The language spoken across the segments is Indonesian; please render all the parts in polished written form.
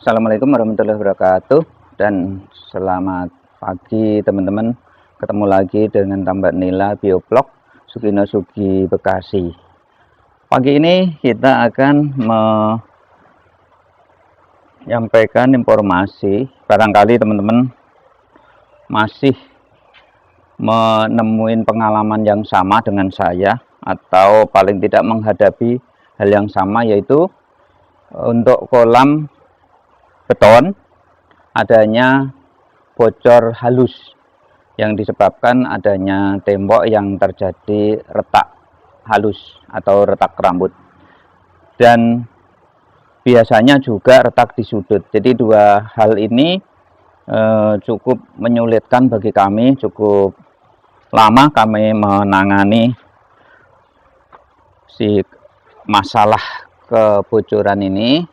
Assalamualaikum warahmatullahi wabarakatuh, dan selamat pagi teman-teman. Ketemu lagi dengan Tambak Nila Bioblog Sugino Sugi Bekasi. Pagi ini kita akan menyampaikan informasi. Barangkali teman-teman masih menemuin pengalaman yang sama dengan saya, atau paling tidak menghadapi hal yang sama, yaitu untuk kolam beton adanya bocor halus yang disebabkan adanya tembok yang terjadi retak halus atau retak rambut, dan biasanya juga retak di sudut. Jadi dua hal ini cukup menyulitkan bagi kami. Cukup lama kami menangani si masalah kebocoran ini.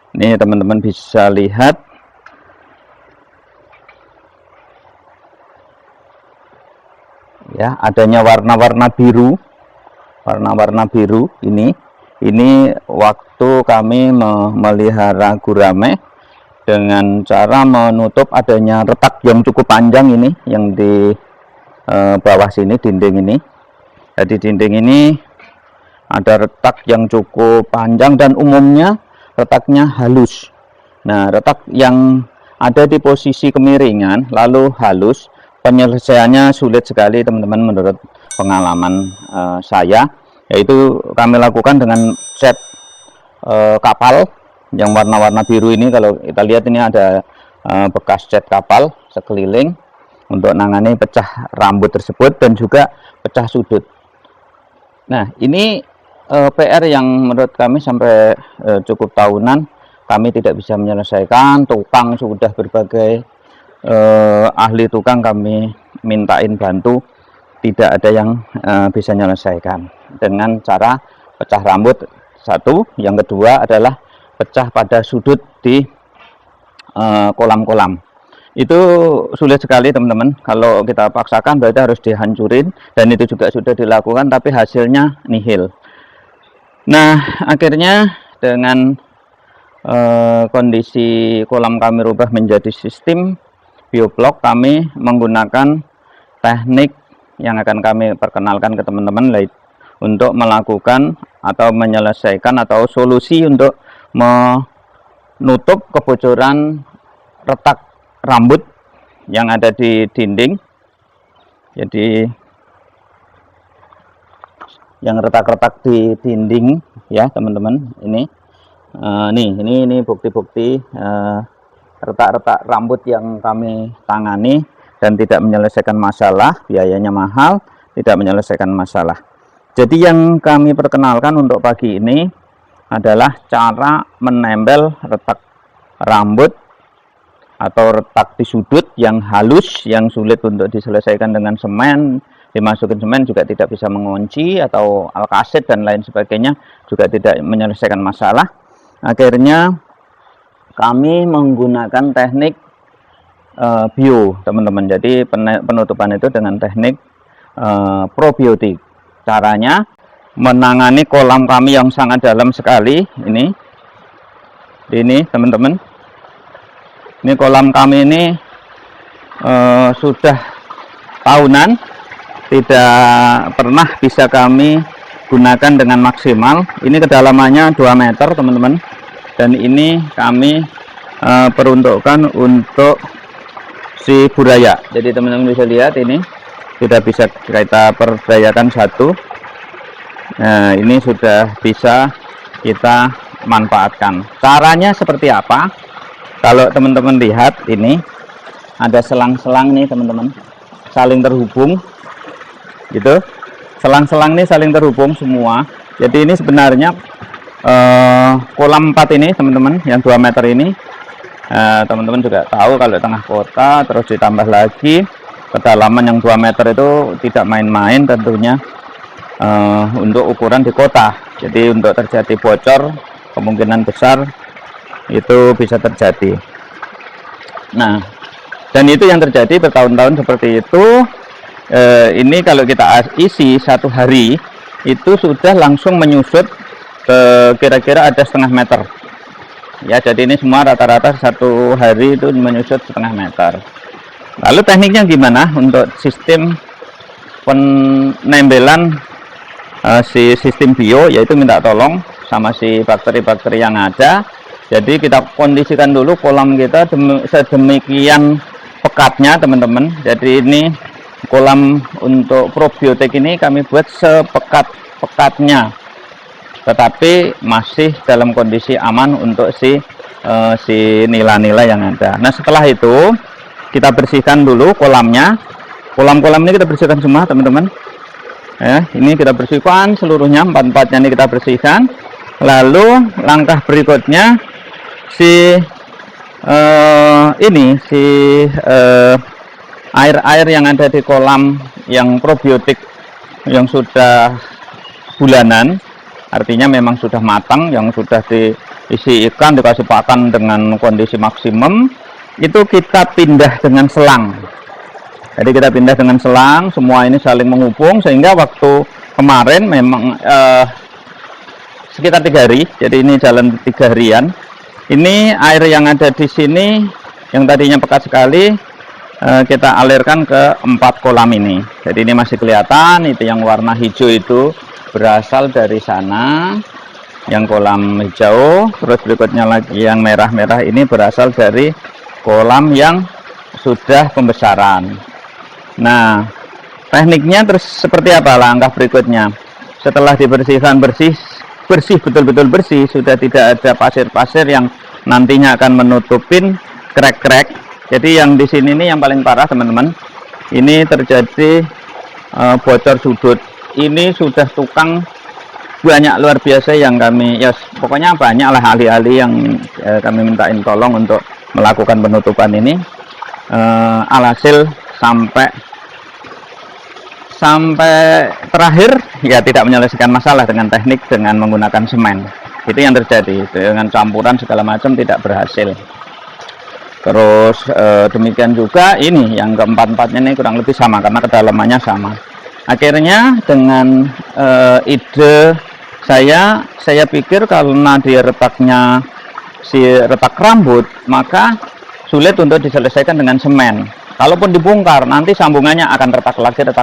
Ini teman-teman bisa lihat ya, adanya warna-warna biru. Warna-warna biru ini waktu kami memelihara gurame dengan cara menutup adanya retak yang cukup panjang ini, yang di bawah sini dinding ini. Jadi dinding ini ada retak yang cukup panjang dan umumnya retaknya halus. Nah, retak yang ada di posisi kemiringan lalu halus, penyelesaiannya sulit sekali teman-teman menurut pengalaman saya, yaitu kami lakukan dengan cat kapal yang warna-warna biru ini. Kalau kita lihat ini ada bekas cat kapal sekeliling untuk nangani pecah rambut tersebut dan juga pecah sudut. Nah, ini PR yang menurut kami sampai cukup tahunan kami tidak bisa menyelesaikan. Tukang sudah berbagai ahli tukang kami mintain bantu, tidak ada yang bisa menyelesaikan dengan cara pecah rambut satu. Yang kedua adalah pecah pada sudut di kolam-kolam. Itu sulit sekali teman-teman. Kalau kita paksakan berarti harus dihancurin, dan itu juga sudah dilakukan tapi hasilnya nihil. Nah, akhirnya dengan kondisi kolam kami rubah menjadi sistem bioblok, kami menggunakan teknik yang akan kami perkenalkan ke teman-teman untuk melakukan atau menyelesaikan atau solusi untuk menutup kebocoran retak rambut yang ada di dinding. Jadi yang retak-retak di dinding ya teman-teman, ini bukti-bukti retak-retak rambut yang kami tangani dan tidak menyelesaikan masalah, biayanya mahal, tidak menyelesaikan masalah. Jadi yang kami perkenalkan untuk pagi ini adalah cara menempel retak rambut atau retak di sudut yang halus, yang sulit untuk diselesaikan dengan semen. Dimasukin semen juga tidak bisa mengunci, atau alkasit dan lain sebagainya juga tidak menyelesaikan masalah. Akhirnya kami menggunakan teknik bio teman-teman. Jadi penutupan itu dengan teknik probiotik. Caranya menangani kolam kami yang sangat dalam sekali. Ini teman-teman, ini kolam kami ini sudah tahunan tidak pernah bisa kami gunakan dengan maksimal. Ini kedalamannya 2 meter teman-teman, dan ini kami peruntukkan untuk si buraya. Jadi teman-teman bisa lihat ini sudah bisa kita perdayakan satu. Nah, ini sudah bisa kita manfaatkan. Caranya seperti apa? Kalau teman-teman lihat, ini ada selang-selang nih teman-teman, saling terhubung gitu. Selang-selang ini saling terhubung semua. Jadi ini sebenarnya kolam 4 ini teman-teman, yang 2 meter ini, teman-teman juga tahu kalau tengah kota, terus ditambah lagi kedalaman yang 2 meter itu tidak main-main tentunya untuk ukuran di kota. Jadi untuk terjadi bocor kemungkinan besar itu bisa terjadi. Nah, dan itu yang terjadi bertahun-tahun seperti itu. Ini kalau kita isi 1 hari itu sudah langsung menyusut ke kira-kira ada 0,5 meter. ya. Jadi ini semua rata-rata satu hari itu menyusut 0,5 meter. Lalu tekniknya gimana untuk sistem penembelan si sistem bio, yaitu minta tolong sama si bakteri-bakteri yang ada. Jadi kita kondisikan dulu kolam kita sedemikian pekatnya teman-teman. Jadi ini kolam untuk probiotik ini kami buat sepekat-pekatnya, tetapi masih dalam kondisi aman untuk si nila-nila yang ada. Nah, setelah itu kita bersihkan dulu kolamnya. Kolam-kolam ini kita bersihkan semua teman-teman ya. Ini kita bersihkan seluruhnya, empat-empatnya ini kita bersihkan. Lalu langkah berikutnya air-air yang ada di kolam yang probiotik yang sudah bulanan, artinya memang sudah matang, yang sudah diisi ikan, dikasih pakan dengan kondisi maksimum, itu kita pindah dengan selang. Jadi kita pindah dengan selang, semua ini saling menghubung, sehingga waktu kemarin memang sekitar 3 hari, jadi ini jalan 3 harian. Ini air yang ada di sini yang tadinya pekat sekali, kita alirkan ke 4 kolam ini. Jadi ini masih kelihatan, itu yang warna hijau itu berasal dari sana, yang kolam hijau. Terus berikutnya lagi yang merah-merah ini berasal dari kolam yang sudah pembesaran. Nah, tekniknya terus seperti apa langkah berikutnya? Setelah dibersihkan bersih betul-betul bersih, sudah tidak ada pasir-pasir yang nantinya akan menutupin krek-krek. Jadi yang di sini nih yang paling parah teman-teman, ini terjadi bocor sudut. Ini sudah tukang banyak luar biasa yang kami, ya pokoknya banyak lah ahli-ahli yang kami mintain tolong untuk melakukan penutupan ini. Alhasil sampai terakhir ya tidak menyelesaikan masalah dengan teknik dengan menggunakan semen. Itu yang terjadi, dengan campuran segala macam tidak berhasil. Terus demikian juga ini yang keempat-empatnya ini kurang lebih sama karena kedalamannya sama. Akhirnya dengan ide saya pikir karena dia retaknya retak rambut, maka sulit untuk diselesaikan dengan semen. Kalaupun dibongkar, nanti sambungannya akan retak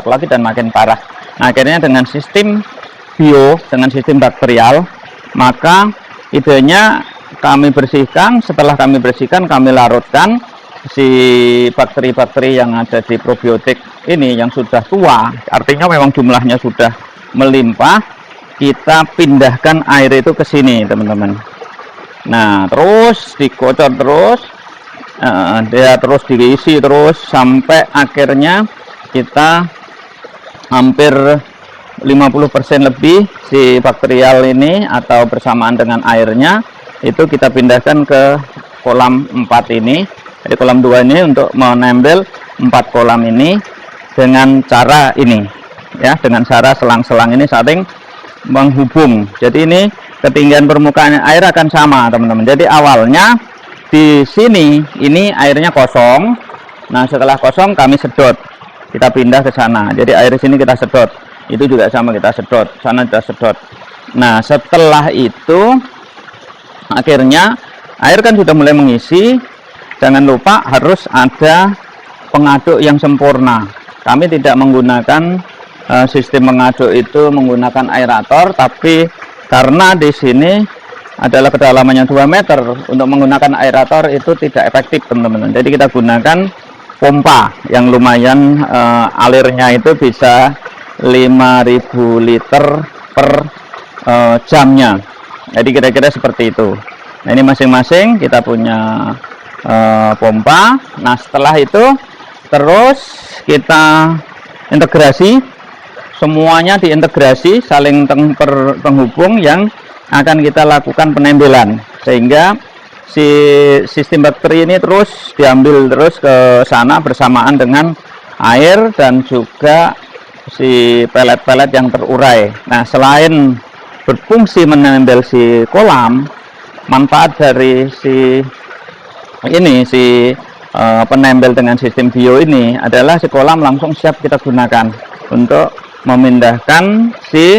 lagi dan makin parah. Nah, akhirnya dengan sistem bio, dengan sistem bakterial, maka idenya kami bersihkan. Setelah kami bersihkan, kami larutkan si bakteri-bakteri yang ada di probiotik ini yang sudah tua, artinya memang jumlahnya sudah melimpah. Kita pindahkan air itu ke sini, teman-teman. Nah, terus dikocor terus. Dia terus diisi terus sampai akhirnya kita hampir 50% lebih si bakterial ini atau bersamaan dengan airnya itu kita pindahkan ke kolam 4 ini. Jadi kolam 2 ini untuk menempel 4 kolam ini dengan cara ini ya, dengan cara selang-selang ini saling menghubung. Jadi ini ketinggian permukaan air akan sama, teman-teman. Jadi awalnya di sini ini airnya kosong. Nah, setelah kosong kami sedot, kita pindah ke sana. Jadi air di sini kita sedot, itu juga sama kita sedot, sana kita sedot. Nah, setelah itu akhirnya air kan sudah mulai mengisi. Jangan lupa harus ada pengaduk yang sempurna. Kami tidak menggunakan sistem mengaduk itu menggunakan aerator, tapi karena di sini adalah kedalamannya 2 meter, untuk menggunakan aerator itu tidak efektif, teman-teman. Jadi kita gunakan pompa yang lumayan, alirnya itu bisa 5.000 liter per jamnya. Jadi kira-kira seperti itu. Nah, ini masing-masing kita punya pompa. Nah, setelah itu terus kita integrasi, semuanya diintegrasi, saling penghubung yang akan kita lakukan penembelan, sehingga si sistem bakteri ini terus diambil terus ke sana bersamaan dengan air dan juga si pelet-pelet yang terurai. Nah, selain berfungsi menempel si kolam, manfaat dari si penempel dengan sistem bio ini adalah si kolam langsung siap kita gunakan untuk memindahkan si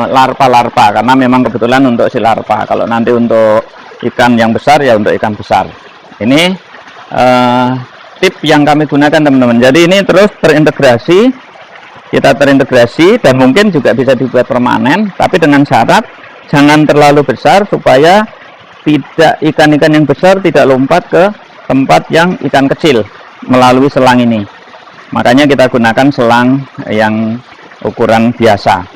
larva-larva, karena memang kebetulan untuk si larva. Kalau nanti untuk ikan yang besar ya untuk ikan besar. Ini tip yang kami gunakan teman-teman. Jadi ini terus terintegrasi, kita terintegrasi, dan mungkin juga bisa dibuat permanen, tapi dengan syarat jangan terlalu besar supaya tidak ikan-ikan yang besar tidak lompat ke tempat yang ikan kecil melalui selang ini. Makanya kita gunakan selang yang ukuran biasa.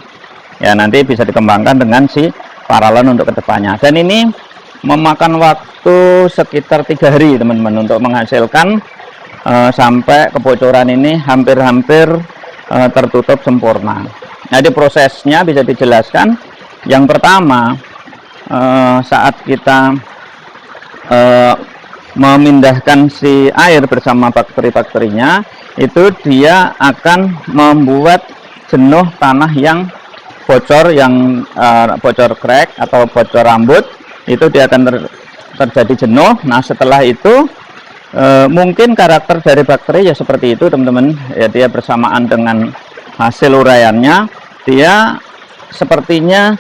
Ya, nanti bisa dikembangkan dengan si paralon untuk kedepannya. Dan ini memakan waktu sekitar 3 hari teman-teman untuk menghasilkan sampai kebocoran ini hampir-hampir tertutup sempurna. Jadi prosesnya bisa dijelaskan. Yang pertama, saat kita memindahkan si air bersama bakteri-bakterinya, itu dia akan membuat jenuh tanah yang bocor, bocor crack atau bocor rambut. Itu dia akan terjadi jenuh. Nah, setelah itu mungkin karakter dari bakteri ya seperti itu teman-teman ya, dia bersamaan dengan hasil uraiannya, dia sepertinya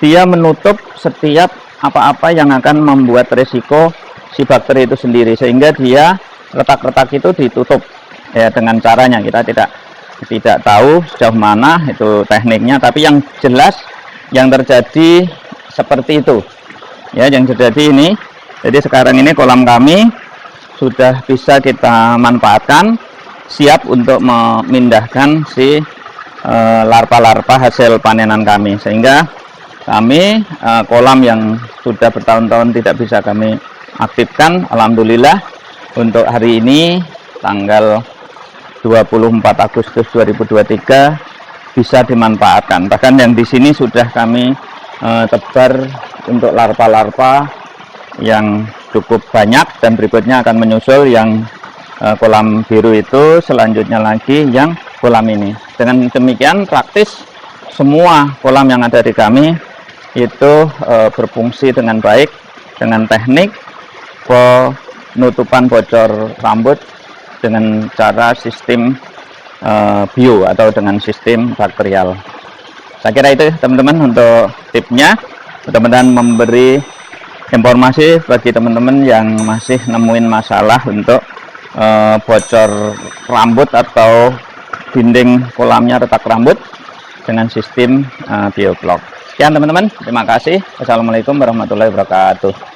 dia menutup setiap apa-apa yang akan membuat resiko si bakteri itu sendiri, sehingga dia retak-retak itu ditutup ya. Dengan caranya kita tidak tahu sejauh mana itu tekniknya, tapi yang jelas yang terjadi seperti itu ya, yang terjadi ini. Jadi sekarang ini kolam kami sudah bisa kita manfaatkan, siap untuk memindahkan si larva-larva hasil panenan kami, sehingga kami kolam yang sudah bertahun-tahun tidak bisa kami aktifkan, alhamdulillah untuk hari ini tanggal 24 Agustus 2023 bisa dimanfaatkan. Bahkan yang di sini sudah kami tebar untuk larva-larva yang cukup banyak, dan berikutnya akan menyusul yang kolam biru itu, selanjutnya lagi yang kolam ini. Dengan demikian praktis semua kolam yang ada di kami itu berfungsi dengan baik dengan teknik penutupan bocor rambut dengan cara sistem bio atau dengan sistem bakterial. Saya kira itu teman-teman untuk tipnya. Mudah-mudahan memberi informasi bagi teman-teman yang masih nemuin masalah untuk bocor rambut atau dinding kolamnya retak rambut dengan sistem BioBlock. Sekian teman-teman, terima kasih. Wassalamualaikum warahmatullahi wabarakatuh.